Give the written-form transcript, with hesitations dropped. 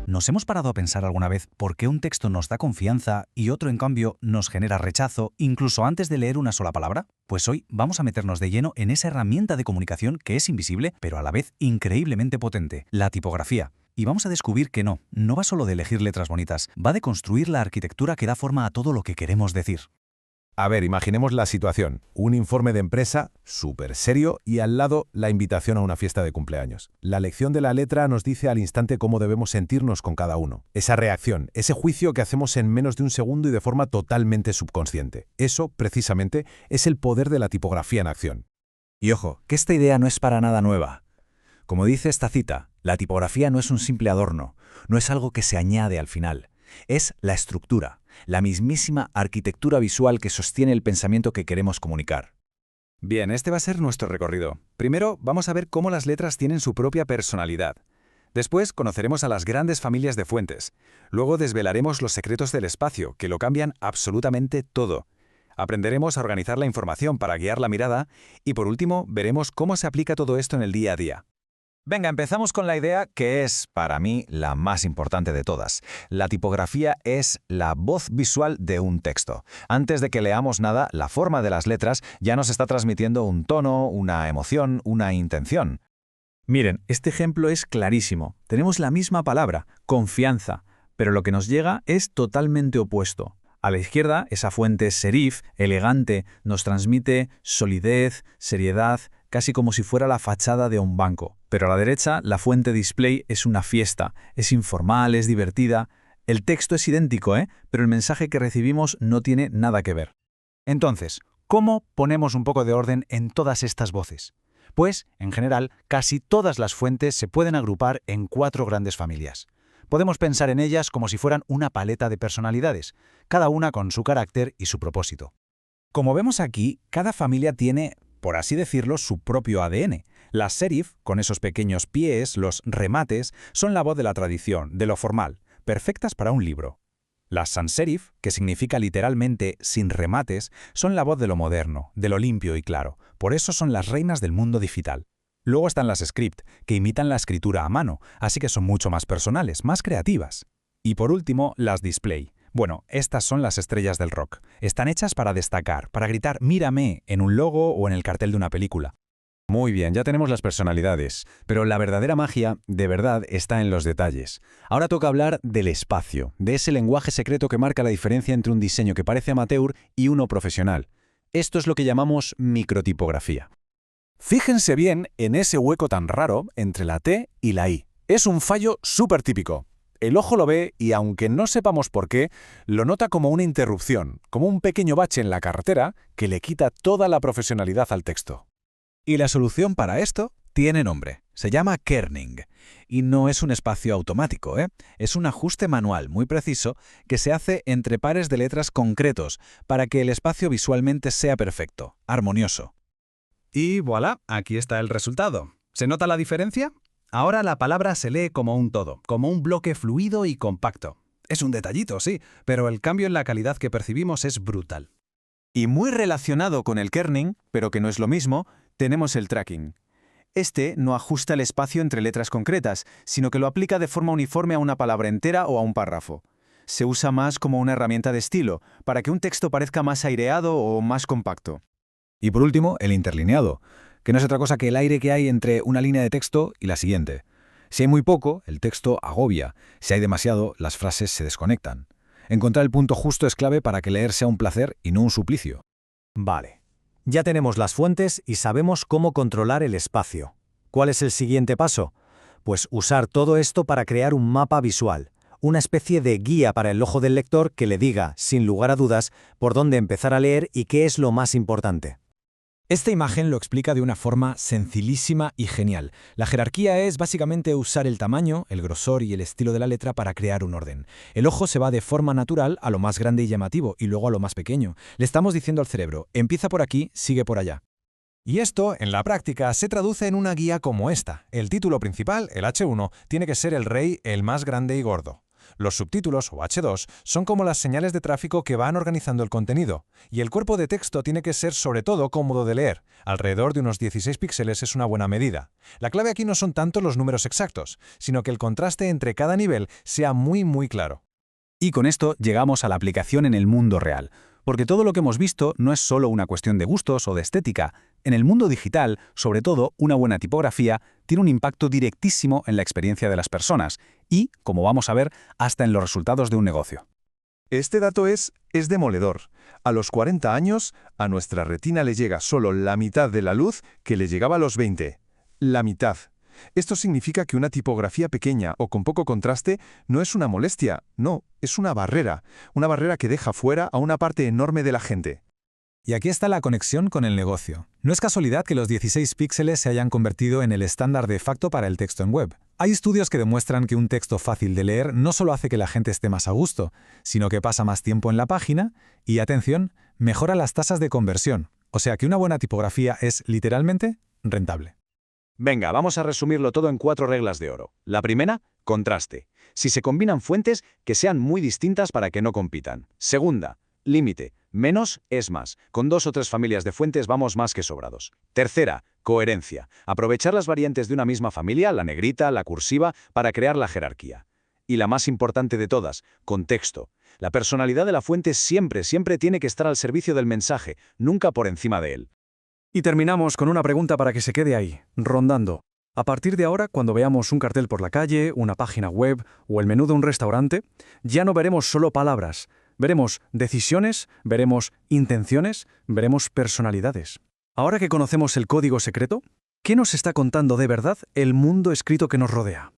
¿Nos hemos parado a pensar alguna vez por qué un texto nos da confianza y otro, en cambio, nos genera rechazo, incluso antes de leer una sola palabra? Pues hoy vamos a meternos de lleno en esa herramienta de comunicación que es invisible, pero a la vez increíblemente potente, la tipografía. Y vamos a descubrir que no va solo de elegir letras bonitas, va de construir la arquitectura que da forma a todo lo que queremos decir. A ver, imaginemos la situación. Un informe de empresa, súper serio, y al lado la invitación a una fiesta de cumpleaños. La elección de la letra nos dice al instante cómo debemos sentirnos con cada uno. Esa reacción, ese juicio que hacemos en menos de un segundo y de forma totalmente subconsciente. Eso, precisamente, es el poder de la tipografía en acción. Y ojo, que esta idea no es para nada nueva. Como dice esta cita, la tipografía no es un simple adorno, no es algo que se añade al final. Es la estructura, la mismísima arquitectura visual que sostiene el pensamiento que queremos comunicar. Bien, este va a ser nuestro recorrido. Primero, vamos a ver cómo las letras tienen su propia personalidad. Después, conoceremos a las grandes familias de fuentes. Luego desvelaremos los secretos del espacio, que lo cambian absolutamente todo. Aprenderemos a organizar la información para guiar la mirada. Y por último, veremos cómo se aplica todo esto en el día a día. Venga, empezamos con la idea que es, para mí, la más importante de todas. La tipografía es la voz visual de un texto. Antes de que leamos nada, la forma de las letras ya nos está transmitiendo un tono, una emoción, una intención. Miren, este ejemplo es clarísimo. Tenemos la misma palabra, confianza, pero lo que nos llega es totalmente opuesto. A la izquierda, esa fuente serif, elegante, nos transmite solidez, seriedad, casi como si fuera la fachada de un banco. Pero a la derecha, la fuente display es una fiesta, es informal, es divertida. El texto es idéntico, pero el mensaje que recibimos no tiene nada que ver. Entonces, ¿cómo ponemos un poco de orden en todas estas voces? Pues, en general, casi todas las fuentes se pueden agrupar en 4 grandes familias. Podemos pensar en ellas como si fueran una paleta de personalidades, cada una con su carácter y su propósito. Como vemos aquí, cada familia tiene, por así decirlo, su propio ADN. Las serif, con esos pequeños pies, los remates, son la voz de la tradición, de lo formal, perfectas para un libro. Las sans serif, que significa literalmente sin remates, son la voz de lo moderno, de lo limpio y claro. Por eso son las reinas del mundo digital. Luego están las script, que imitan la escritura a mano, así que son mucho más personales, más creativas. Y por último, las display. Bueno, estas son las estrellas del rock. Están hechas para destacar, para gritar «mírame» en un logo o en el cartel de una película. Muy bien, ya tenemos las personalidades, pero la verdadera magia, de verdad, está en los detalles. Ahora toca hablar del espacio, de ese lenguaje secreto que marca la diferencia entre un diseño que parece amateur y uno profesional. Esto es lo que llamamos microtipografía. Fíjense bien en ese hueco tan raro entre la T y la I. Es un fallo súper típico. El ojo lo ve y, aunque no sepamos por qué, lo nota como una interrupción, como un pequeño bache en la carretera que le quita toda la profesionalidad al texto. Y la solución para esto tiene nombre. Se llama kerning. Y no es un espacio automático, Es un ajuste manual muy preciso que se hace entre pares de letras concretos para que el espacio visualmente sea perfecto, armonioso. Y voilà, aquí está el resultado. ¿Se nota la diferencia? Ahora la palabra se lee como un todo, como un bloque fluido y compacto. Es un detallito, sí, pero el cambio en la calidad que percibimos es brutal. Y muy relacionado con el kerning, pero que no es lo mismo, tenemos el tracking. Este no ajusta el espacio entre letras concretas, sino que lo aplica de forma uniforme a una palabra entera o a un párrafo. Se usa más como una herramienta de estilo, para que un texto parezca más aireado o más compacto. Y por último, el interlineado, que no es otra cosa que el aire que hay entre una línea de texto y la siguiente. Si hay muy poco, el texto agobia. Si hay demasiado, las frases se desconectan. Encontrar el punto justo es clave para que leer sea un placer y no un suplicio. Vale. Ya tenemos las fuentes y sabemos cómo controlar el espacio. ¿Cuál es el siguiente paso? Pues usar todo esto para crear un mapa visual, una especie de guía para el ojo del lector que le diga, sin lugar a dudas, por dónde empezar a leer y qué es lo más importante. Esta imagen lo explica de una forma sencillísima y genial. La jerarquía es básicamente usar el tamaño, el grosor y el estilo de la letra para crear un orden. El ojo se va de forma natural a lo más grande y llamativo y luego a lo más pequeño. Le estamos diciendo al cerebro, empieza por aquí, sigue por allá. Y esto, en la práctica, se traduce en una guía como esta. El título principal, el H1, tiene que ser el rey, el más grande y gordo. Los subtítulos, o H2, son como las señales de tráfico que van organizando el contenido, y el cuerpo de texto tiene que ser sobre todo cómodo de leer. Alrededor de unos 16 píxeles es una buena medida. La clave aquí no son tanto los números exactos, sino que el contraste entre cada nivel sea muy claro. Y con esto llegamos a la aplicación en el mundo real, porque todo lo que hemos visto no es solo una cuestión de gustos o de estética. En el mundo digital, sobre todo, una buena tipografía tiene un impacto directísimo en la experiencia de las personas y, como vamos a ver, hasta en los resultados de un negocio. Este dato es demoledor. A los 40 años, a nuestra retina le llega solo la mitad de la luz que le llegaba a los 20. La mitad. Esto significa que una tipografía pequeña o con poco contraste no es una molestia, no, es una barrera que deja fuera a una parte enorme de la gente. Y aquí está la conexión con el negocio. No es casualidad que los 16 píxeles se hayan convertido en el estándar de facto para el texto en web. Hay estudios que demuestran que un texto fácil de leer no solo hace que la gente esté más a gusto, sino que pasa más tiempo en la página y, atención, mejora las tasas de conversión. O sea que una buena tipografía es, literalmente, rentable. Venga, vamos a resumirlo todo en 4 reglas de oro. La primera, contraste. Si se combinan fuentes, que sean muy distintas para que no compitan. Segunda, límite. Menos es más. Con 2 o 3 familias de fuentes vamos más que sobrados. Tercera, coherencia. Aprovechar las variantes de una misma familia, la negrita, la cursiva, para crear la jerarquía. Y la más importante de todas, contexto. La personalidad de la fuente siempre tiene que estar al servicio del mensaje, nunca por encima de él. Y terminamos con una pregunta para que se quede ahí, rondando. A partir de ahora, cuando veamos un cartel por la calle, una página web o el menú de un restaurante, ya no veremos solo palabras. Veremos decisiones, veremos intenciones, veremos personalidades. Ahora que conocemos el código secreto, ¿qué nos está contando de verdad el mundo escrito que nos rodea?